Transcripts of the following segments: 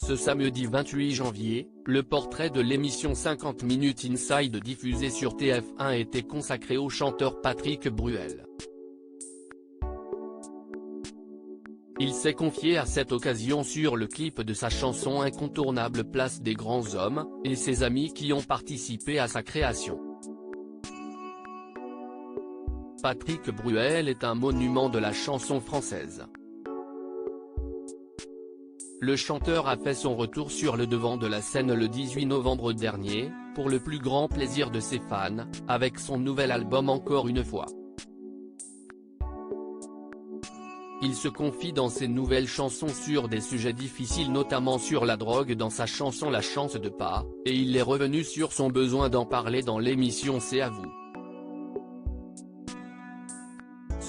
Ce samedi 28 janvier, le portrait de l'émission 50 Minutes Inside diffusée sur TF1 était consacré au chanteur Patrick Bruel. Il s'est confié à cette occasion sur le clip de sa chanson incontournable Place des grands hommes, et ses amis qui ont participé à sa création. Patrick Bruel est un monument de la chanson française. Le chanteur a fait son retour sur le devant de la scène le 18 novembre dernier, pour le plus grand plaisir de ses fans, avec son nouvel album Encore une fois. Il se confie dans ses nouvelles chansons sur des sujets difficiles, notamment sur la drogue dans sa chanson La chance de pas, et il est revenu sur son besoin d'en parler dans l'émission C'est à vous.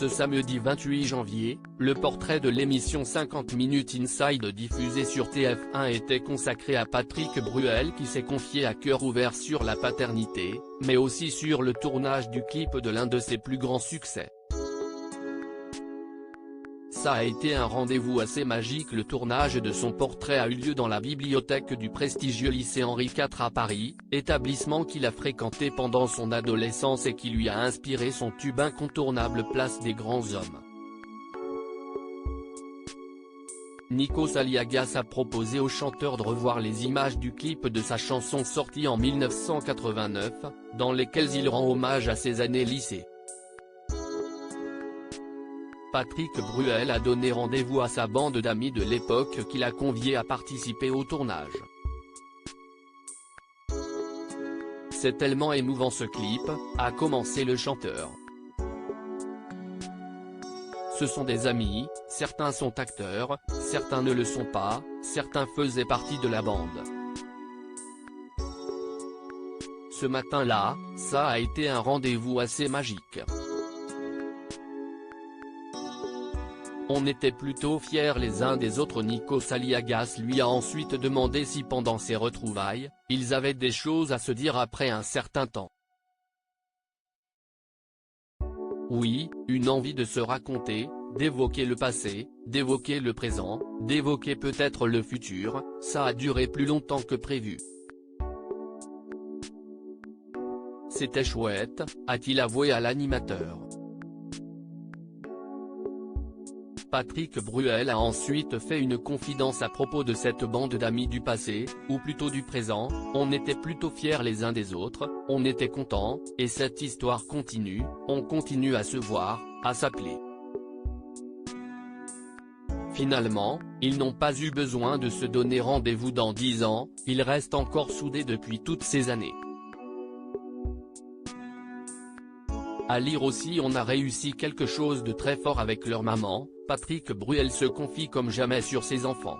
Ce samedi 28 janvier, le portrait de l'émission 50 Minutes Inside diffusée sur TF1 était consacré à Patrick Bruel qui s'est confié à cœur ouvert sur la paternité, mais aussi sur le tournage du clip de l'un de ses plus grands succès. Ça a été un rendez-vous assez magique. Le tournage de son portrait a eu lieu dans la bibliothèque du prestigieux lycée Henri IV à Paris, établissement qu'il a fréquenté pendant son adolescence et qui lui a inspiré son tube incontournable Place des grands hommes. Nikos Aliagas a proposé au chanteur de revoir les images du clip de sa chanson sortie en 1989, dans lesquelles il rend hommage à ses années lycée. Patrick Bruel a donné rendez-vous à sa bande d'amis de l'époque qu'il a convié à participer au tournage. C'est tellement émouvant ce clip, a commencé le chanteur. Ce sont des amis, certains sont acteurs, certains ne le sont pas, certains faisaient partie de la bande. Ce matin-là, ça a été un rendez-vous assez magique. On était plutôt fiers les uns des autres. Nikos Aliagas lui a ensuite demandé si pendant ces retrouvailles, ils avaient des choses à se dire après un certain temps. Oui, une envie de se raconter, d'évoquer le passé, d'évoquer le présent, d'évoquer peut-être le futur, ça a duré plus longtemps que prévu. C'était chouette, a-t-il avoué à l'animateur. Patrick Bruel a ensuite fait une confidence à propos de cette bande d'amis du passé, ou plutôt du présent. On était plutôt fiers les uns des autres, on était contents, et cette histoire continue, on continue à se voir, à s'appeler. Finalement, ils n'ont pas eu besoin de se donner rendez-vous dans 10 ans, ils restent encore soudés depuis toutes ces années. À lire aussi, on a réussi quelque chose de très fort avec leur maman. Patrick Bruel se confie comme jamais sur ses enfants.